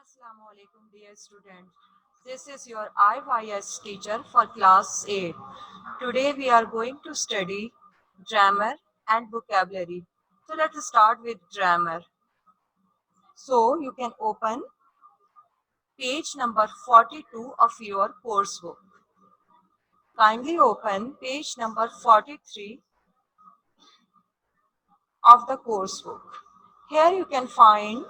Assalamu alaikum dear student. This is your IYS teacher for class 8. Today we are going to study grammar and vocabulary. So let's start with grammar. So you can open page number 42 of your coursebook. Kindly open page number 43 of the coursebook. Here you can find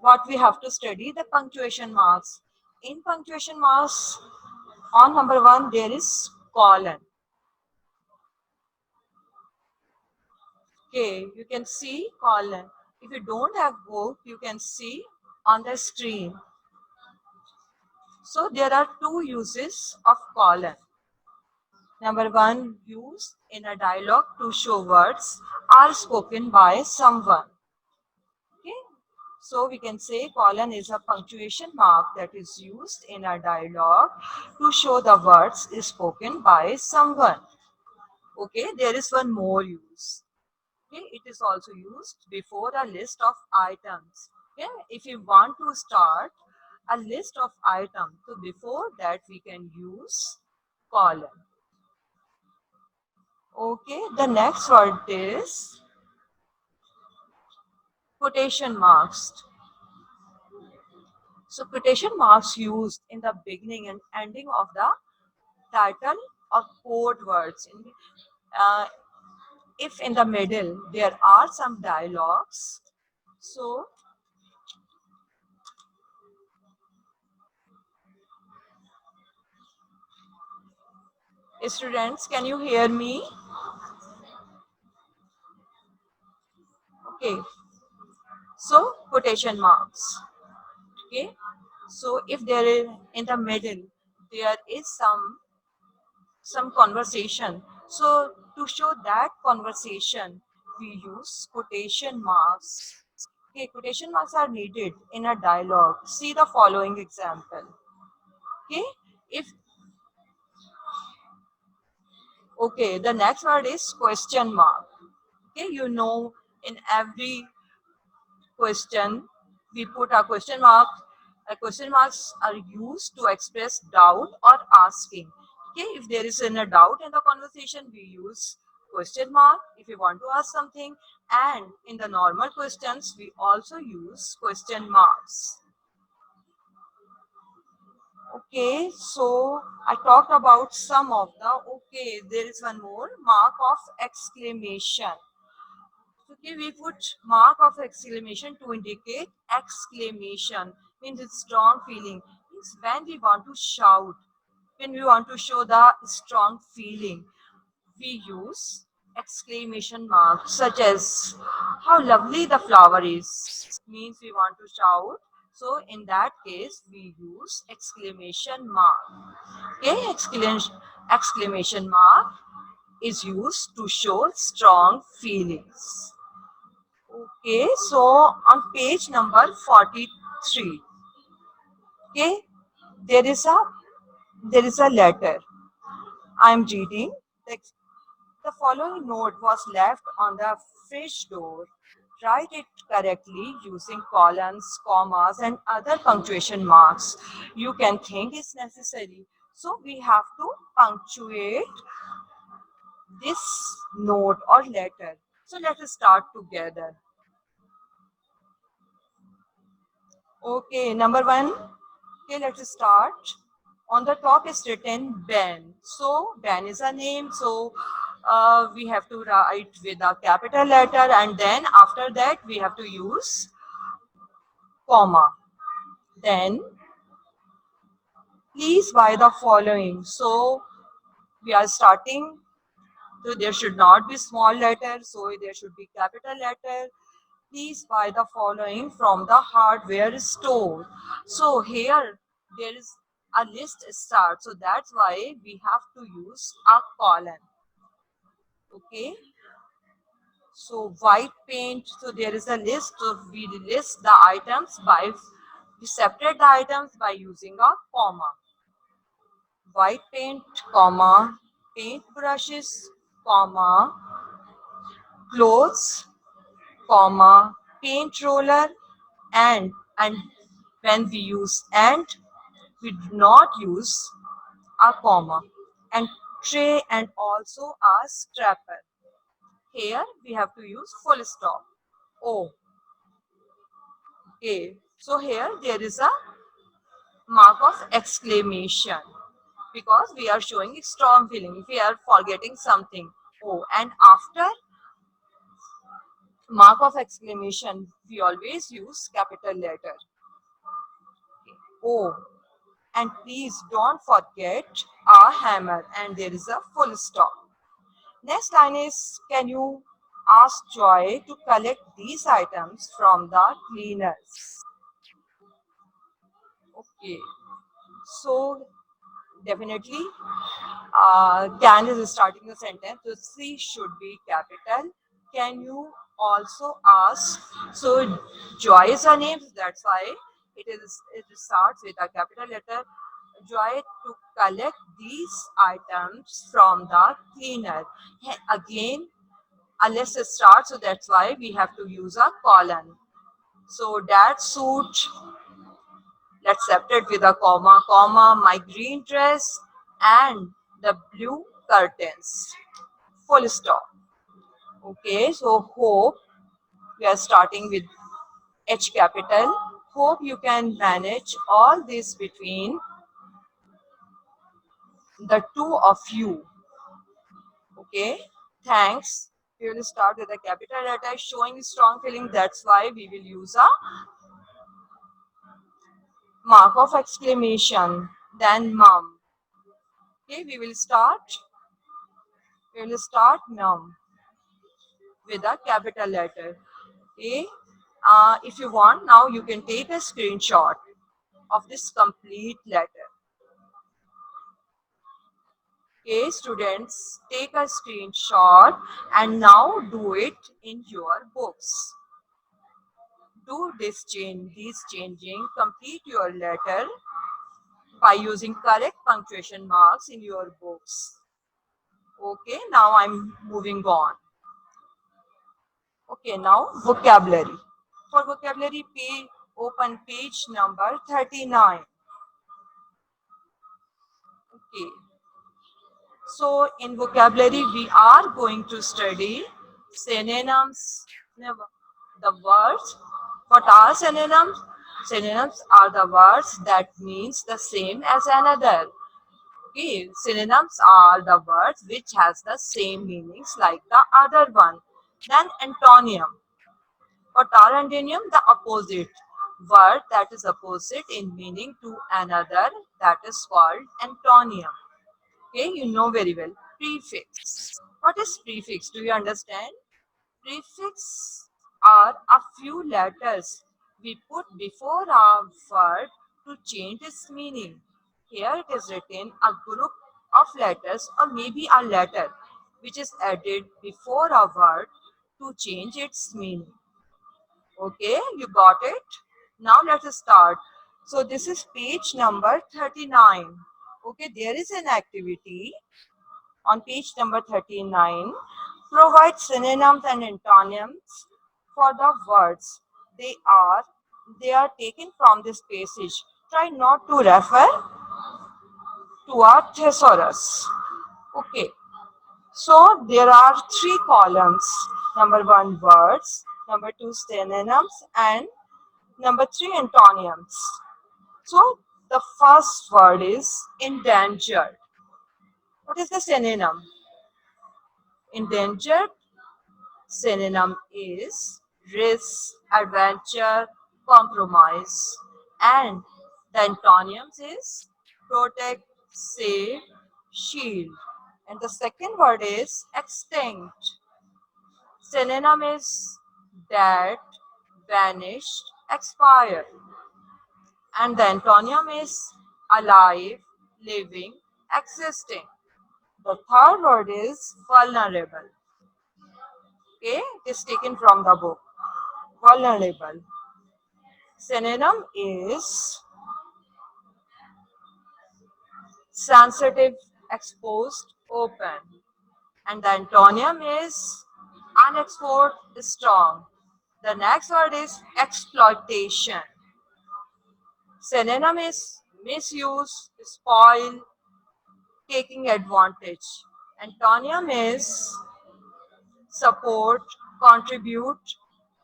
what we have to study, the punctuation marks. In punctuation marks, on number 1 there is colon. Okay, you can see colon. If you don't have book, you can see on the screen. So there are two uses of colon. Number 1, used in a dialogue to show words are spoken by someone. Okay, so we can say colon is a punctuation mark that is used in a dialogue to show the words is spoken by someone. Okay, there is one more use. Okay, it is also used before a list of items. Okay, if you want to start a list of items, so before that we can use colon. Okay, the next word is quotation marks. So quotation marks used in the beginning and ending of the title of quote words. Uh, if in the middle there are some dialogues, so students, can you hear me? Okay, so quotation marks. Okay, so if there is in the middle there is some conversation, so to show that conversation we use quotation marks. Okay, quotation marks are needed in a dialogue. See the following example. Okay, if okay, the next word is question mark. Okay, you know, in every question we put a question mark. Question marks are used to express doubt or asking. Okay, if there is a doubt in the conversation, we use question mark if we want to ask something, and in the normal questions we also use question marks. Okay, so I talked about some of the. Okay, there is one more, mark of exclamation. Okay, we put mark of exclamation to indicate exclamation, means it's strong feeling. Means when we want to shout, when we want to show the strong feeling, we use exclamation marks such as how lovely the flower is, means we want to shout. So in that case we use exclamation mark. Okay, exclamation mark is used to show strong feelings. Okay, so on page number 43, okay, there is a letter. I am reading. The following note was left on the fridge door. Write it correctly using colons, commas, and other punctuation marks you can think is necessary. So we have to punctuate this note or letter. So let us start together. Okay, number 1. Okay, let's start. On the top is written Ben. So Ben is a name. So we have to write with a capital letter, and then after that we have to use comma. Then please buy the following. So we are starting. So there should not be small letter. So there should be capital letter. Please buy the following from the hardware store. So here there is a list start. So that's why we have to use a colon. Okay. So white paint. So there is a list. So we list the items by, we separate the items by using a comma. White paint, comma, paint brushes, comma, clothes, comma, paint roller, and When we use and, we do not use a comma. And tray and also a strapper. Here we have to use full stop. O. A. So here there is a mark of exclamation because we are showing strong feeling. We are forgetting something. O. And after mark of exclamation, we always use capital letter. O. And please don't forget a hammer, and there is a full stop. Next line is, can you ask Joy to collect these items from the cleaners? Okay, so definitely can is starting the sentence, so C should be capital. Can you also ask? So Joy is her name, that's why it starts with a capital letter. Joy to collect these items from the cleaner. Again, a list starts, so that's why we have to use a colon. So that suit, let's separate with a comma, comma, my green dress and the blue curtains. Full stop. Okay, so hope, we are starting with H capital. Hope you can manage all this between the two of you. Okay, thanks. We will start with a capital letter showing strong feeling. That's why we will use a mark of exclamation. Then mom. Okay, we will start. We will start mom with a capital letter. Okay. If you want, now you can take a screenshot of this complete letter. Okay, students, take a screenshot and now do it in your books. Do this changing, complete your letter by using correct punctuation marks in your books. Okay, now I'm moving on. Okay, now vocabulary. For vocabulary, open page number 39. Okay, so in vocabulary, we are going to study synonyms, the words. What are synonyms? Synonyms are the words that means the same as another. Okay, synonyms are the words which has the same meanings like the other one. Then antonym. What are antonym? The opposite word that is opposite in meaning to another, that is called antonym. Okay, you know very well. Prefix. What is prefix? Do you understand? Prefix are a few letters we put before a word to change its meaning. Here it is written a group of letters or maybe a letter which is added before a word to change its meaning. Okay, you got it? Now let us start. So this is page number 39. Okay, there is an activity on page number 39. Provide synonyms and antonyms for the words. They are taken from this passage. Try not to refer to a thesaurus. Okay. So there are three columns. Number one, words. Number two, synonyms. And number three, antonyms. So the first word is endangered. What is the synonym? Endangered. Synonym is risk, adventure, compromise. And the antonyms is protect, save, shield. And the second word is extinct. Synonym is dead, vanished, expired. And the antonym is alive, living, existing. The third word is vulnerable. Okay, it is taken from the book. Vulnerable. Synonym is sensitive, exposed, open. And the antonym is unexposed, strong. The next word is exploitation. Synonym is misuse, spoil, taking advantage. Antonym is support, contribute,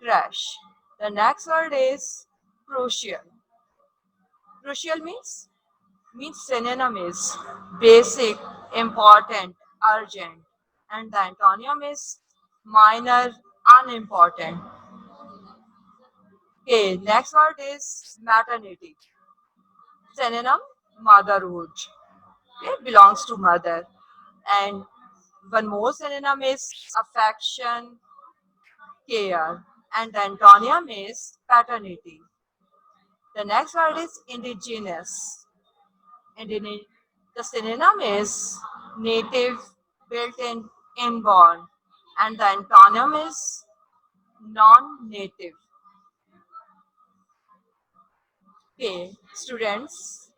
crash. The next word is crucial. Crucial means synonym is basic, important, urgent, and the antonym is minor, unimportant. Okay, next word is maternity. Synonym motherhood. It belongs to mother. And one more synonym is affection, care, and the antonym is paternity. The next word is indigenous. Indine- the synonym is native, built-in, inborn, and the antonym is non-native. Okay, students,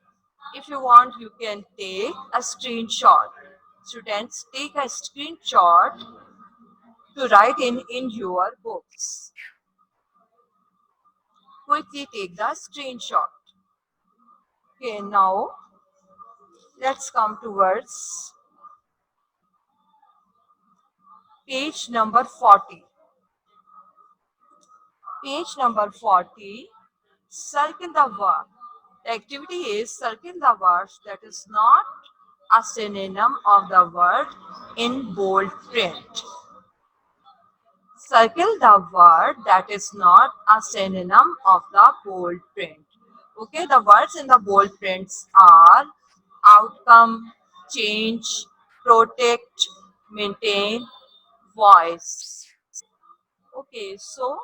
if you want, you can take a screenshot. Students, take a screenshot to write in your books. Quickly take the screenshot. Okay, now let's come towards page number 40. Page number 40, circle the word. The activity is circle the words that is not a synonym of the word in bold print. Circle the word that is not a synonym of the bold print. Okay, the words in the bold prints are outcome, change, protect, maintain, voice. Okay, so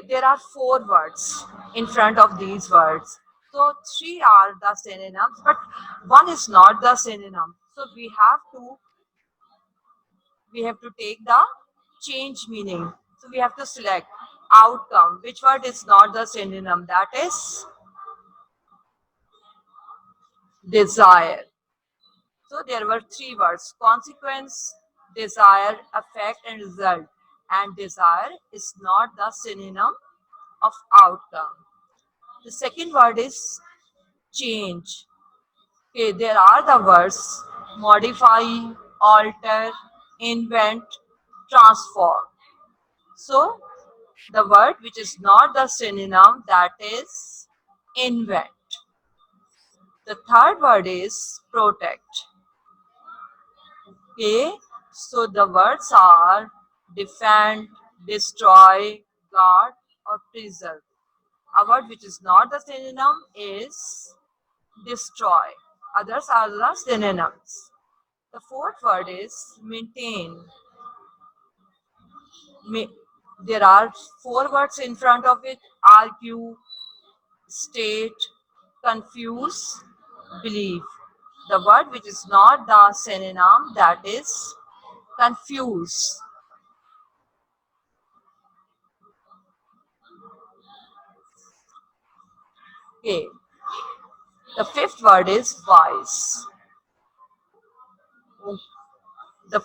there are four words in front of these words. So three are the synonyms, but one is not the synonym. So we have to take the change meaning. So we have to select outcome. Which word is not the synonym? That is desire. So there were three words: consequence, desire, effect, and result. And desire is not the synonym of outcome. The second word is change. Okay, there are the words modify, alter, invent, transform. So the word which is not the synonym, that is invent. The third word is protect. Okay, so the words are defend, destroy, guard, or preserve. A word which is not the synonym is destroy. Others are the synonyms. The fourth word is maintain. There are four words in front of it: argue, state, confuse, believe. The word which is not the synonym, that is confuse. Okay. The fifth word is wise. The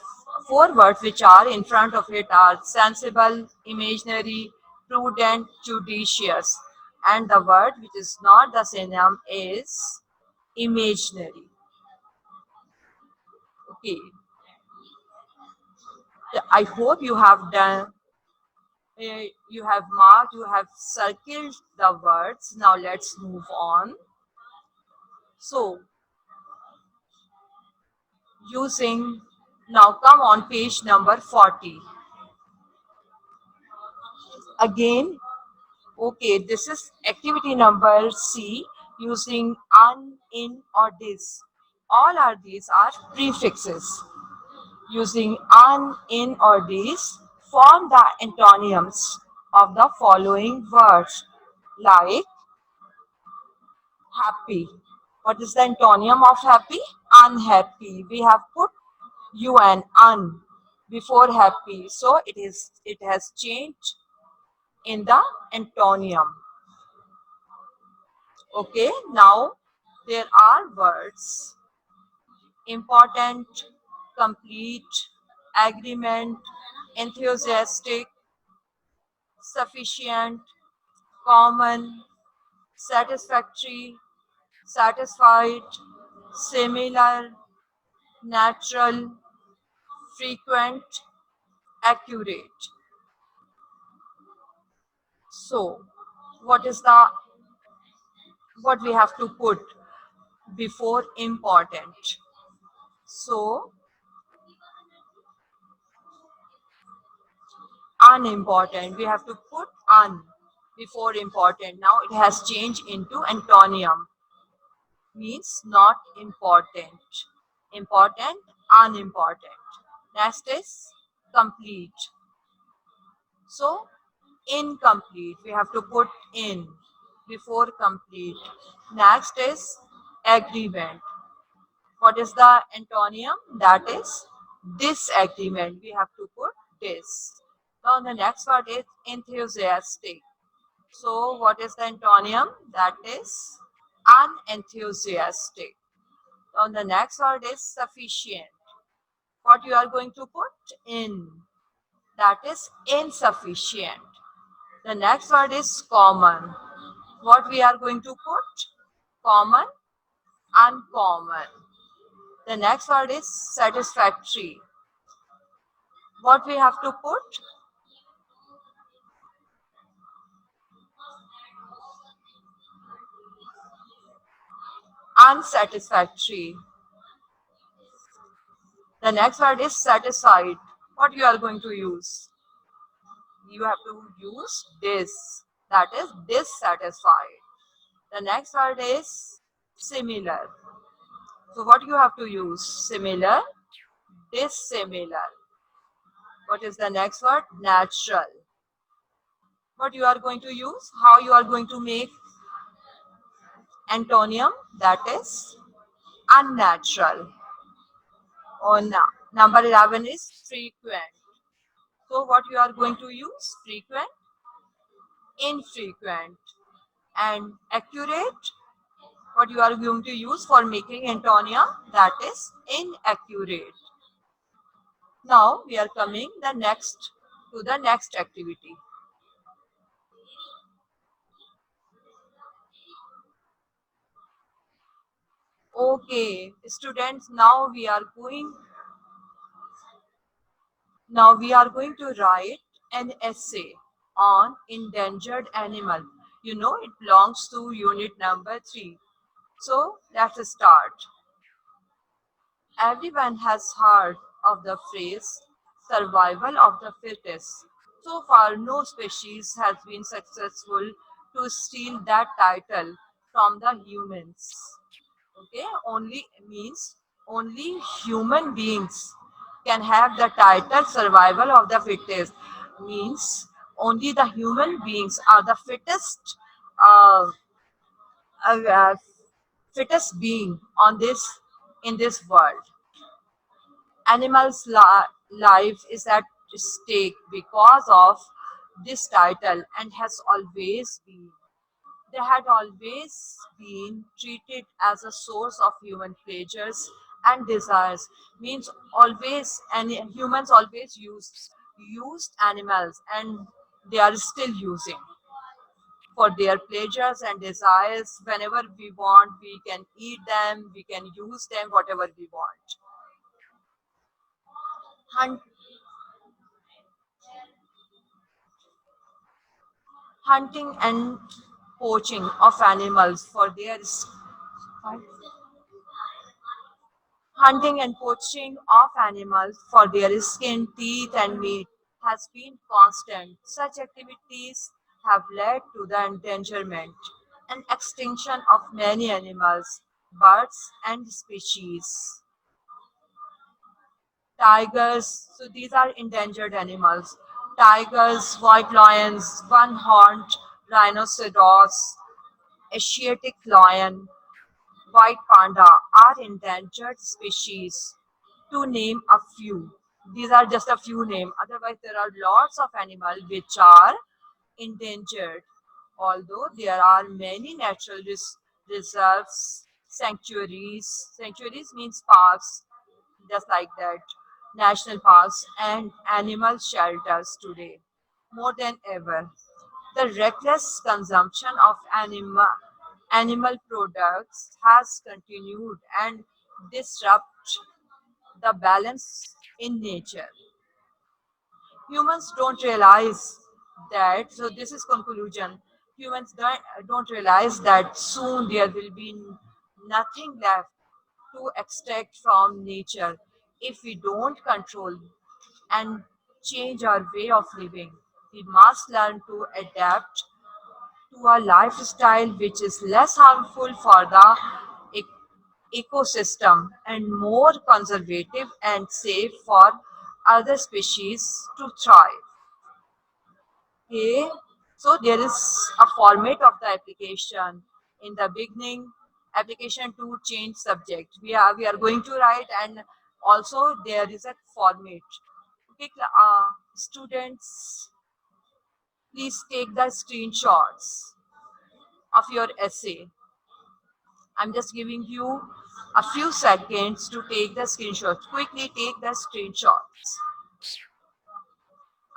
four words which are in front of it are sensible, imaginary, prudent, judicious. And the word which is not the synonym is imaginary. Okay. I hope you have done, you have marked, you have circled the words. Now let's move on. So, using, now come on page number 40. Again, okay, this is activity number C, using un, in, or this. All are these are prefixes. Using un, in, or this, form the antonyms of the following words, like happy. What is the antonym of happy? Unhappy. We have put un before happy, so it has changed in the antonym. Okay, now there are words important, complete, agreement, enthusiastic, sufficient, common, satisfactory, satisfied, similar, natural, frequent, accurate. So, what is the what we have to put before important? So, unimportant. We have to put un before important. Now it has changed into antonium, means not important. Important, unimportant. Next is complete. So incomplete, we have to put in before complete. Next is agreement. What is the antonium? That is disagreement. We have to put dis. Now the next word is enthusiastic. So what is the antonium? That is unenthusiastic. Now the next word is sufficient. What you are going to put in? That is insufficient. The next word is common. What we are going to put? Common, uncommon. The next word is satisfactory. What we have to put? Unsatisfactory. The next word is satisfied. What you are going to use? You have to use this. That is dissatisfied. The next word is similar. So what you have to use? Similar, dissimilar. What is the next word? Natural. What you are going to use? How you are going to make antonium? That is unnatural. On number 11 is frequent. So what you are going to use? Frequent, infrequent, and accurate. What you are going to use for making antonium? That is inaccurate. Now we are coming to the next activity. Okay, students, now we are going to write an essay on endangered animal. You know it belongs to unit number 3. So let's start. Everyone has heard of the phrase survival of the fittest. So far, no species has been successful to steal that title from the humans. Okay, only human beings can have the title survival of the fittest. Means only the human beings are the uh, uh, fittest being on this in this world. Animals' life is at stake because of this title and has always been. They had always been treated as a source of human pleasures and desires. Means always, and humans always used animals, and they are still using for their pleasures and desires. Whenever we want, we can eat them, we can use them, whatever we want. Hunt, hunting and poaching of animals for their hunting and poaching of animals for their skin, teeth, and meat has been constant. Such activities have led to the endangerment and extinction of many animals, birds, and species. Tigers, so these are endangered animals. Tigers, white lions, one-horned rhinoceros, Asiatic lion, white panda are endangered species, to name a few. These are just a few names. Otherwise, there are lots of animals which are endangered. Although there are many natural reserves, sanctuaries. Sanctuaries means parks, just like that. National parks and animal shelters today, more than ever. The reckless consumption of animal products has continued and disrupt the balance in nature. Humans don't realize that, so this is conclusion. Humans don't realize that soon there will be nothing left to extract from nature if we don't control and change our way of living. We must learn to adapt to a lifestyle which is less harmful for the ecosystem and more conservative and safe for other species to thrive. Okay, so there is a format of the application. In the beginning, application to change subject. We are going to write, and also there is a format. Okay, students, please take the screenshots of your essay. I'm just giving you a few seconds to take the screenshots. Quickly take the screenshots.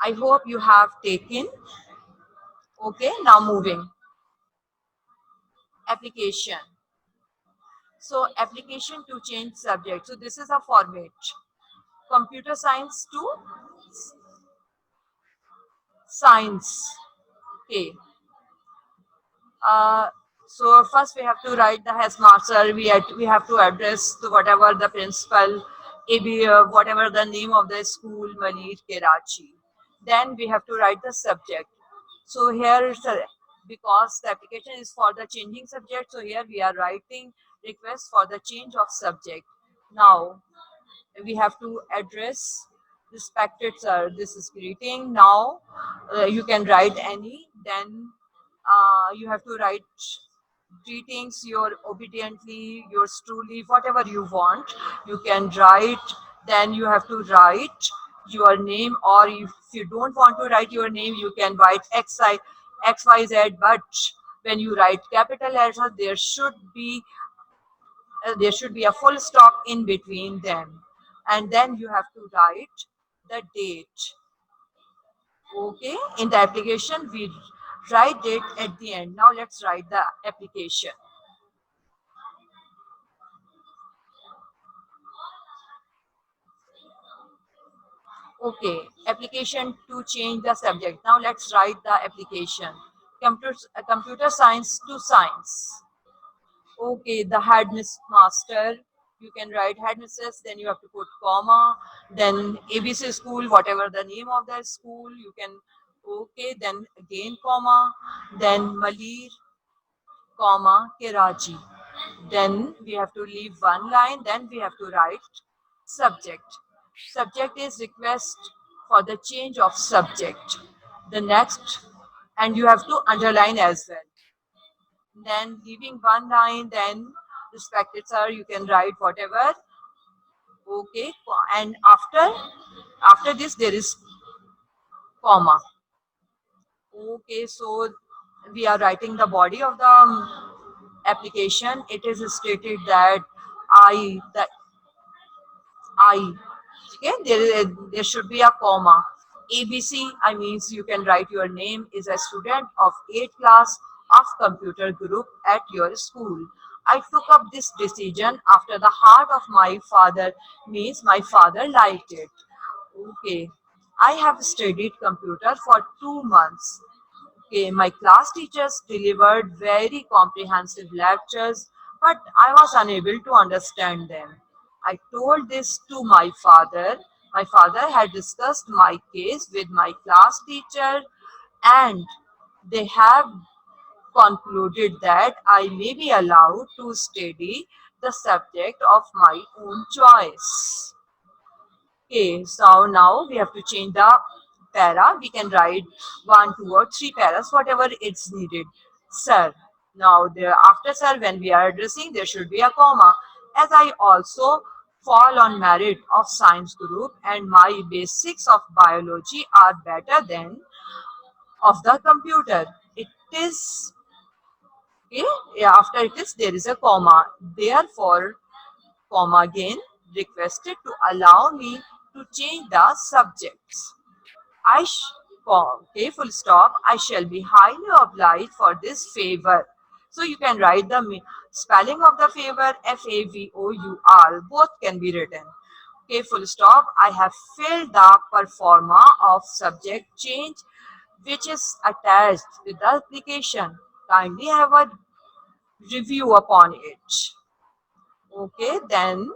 I hope you have taken. Okay, now moving. Application. So application to change subject. So this is a format. Computer science to science. Okay. Uh, so first we have to write the headmaster. We have to address to whatever the principal, AB, whatever the name of the school, Malir, Karachi. Then we have to write the subject. So here is because the application is for the changing subject. So here we are writing request for the change of subject. Now we have to address respected sir. This is greeting. Now you can write any. Then you have to write greetings, your obediently, yours truly, whatever you want. You can write. Then you have to write your name, or if you don't want to write your name, you can write XYZ. But when you write capital letters, there should be a full stop in between them, and then you have to write the date. Okay, in the application we write date at the end. Now let's write the application. Okay, application to change the subject. Now let's write the application. Computer science to science. Okay, the headmaster. You can write headmistress, then you have to put comma, then ABC school, whatever the name of the school, you can, okay, then again comma, then Malir, comma, Karachi. Then we have to leave one line, then we have to write subject. Subject is request for the change of subject. The next, and you have to underline as well. Then leaving one line, then respected sir, you can write whatever. Okay, and after this there is comma. Okay, so we are writing the body of the application. It is stated that I. Okay, there should be a comma. ABC, I means you can write your name, is a student of 8th class of computer group at your school. I took up this decision after the heart of my father, means my father liked it. Okay, I have studied computer for 2 months. Okay, my class teachers delivered very comprehensive lectures, but I was unable to understand them. I told this to my father. My father had discussed my case with my class teacher, and they have concluded that I may be allowed to study the subject of my own choice. Okay, so now we have to change the para. We can write one, two, or three paras, whatever it's needed. Sir. Now, after sir, when we are addressing, there should be a comma. As I also fall on merit of science group and my basics of biology are better than of the computer. It is okay. Yeah, after it is there is a comma. Therefore, comma again requested to allow me to change the subjects. I Okay, full stop. I shall be highly obliged for this favor. So you can write the spelling of the favor, F-A-V-O-U-R. Both can be written. Okay, full stop. I have filled the performa of subject change which is attached with the application. Kindly have a review upon it. Okay, then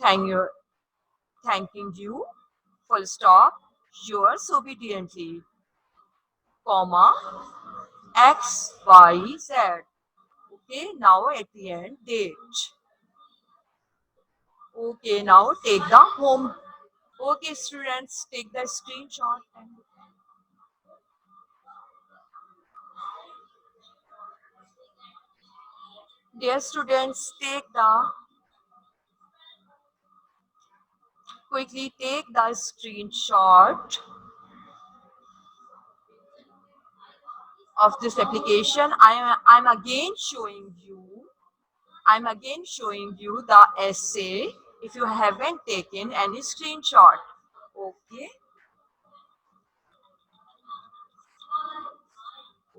thank you, thanking you, full stop, yours obediently, comma, X, Y, Z. Okay, now at the end, date. Okay, now take the home. Okay, students, take the screenshot and dear students, quickly take the screenshot of this application. I'm again showing you the essay if you haven't taken any screenshot. Okay,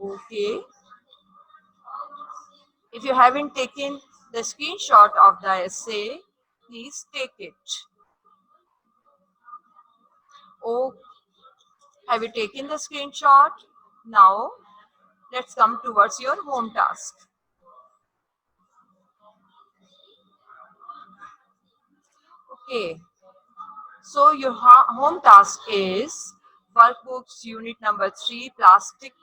okay. If you haven't taken the screenshot of the essay, please take it. Oh, have you taken the screenshot? Now, let's come towards your home task. Okay, so your home task is workbooks unit number 3, plastic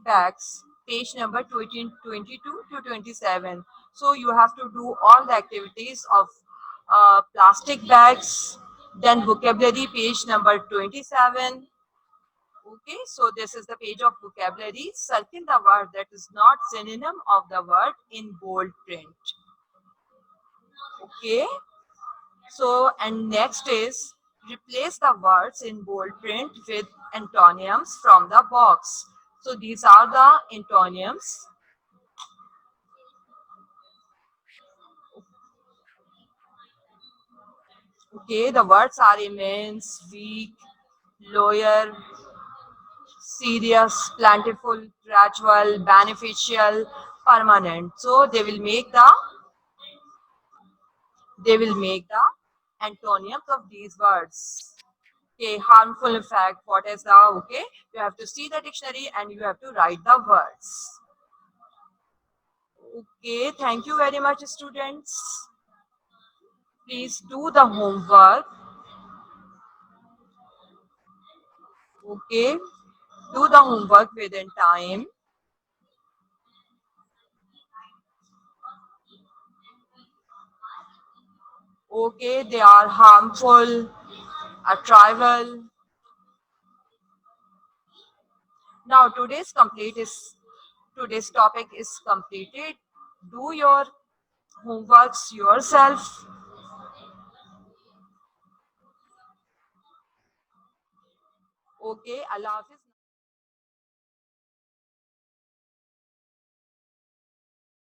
bags, page number 22 to 27. So you have to do all the activities of plastic bags, then vocabulary page number 27. Okay, so this is the page of vocabulary. Circle the word that is not synonym of the word in bold print. Okay, so and next is replace the words in bold print with antonyms from the box. So these are the antonyms. Okay, the words are immense, weak, lower, serious, plentiful, gradual, beneficial, permanent. So they will make the antonyms of these words. Okay, harmful effect. What is the okay? You have to see the dictionary and you have to write the words. Okay, thank you very much, students. Please do the homework. Okay, do the homework within time. Okay, they are harmful, are trivial. Now today's topic is completed. Do your homeworks yourself. Okay, Allah Hafiz.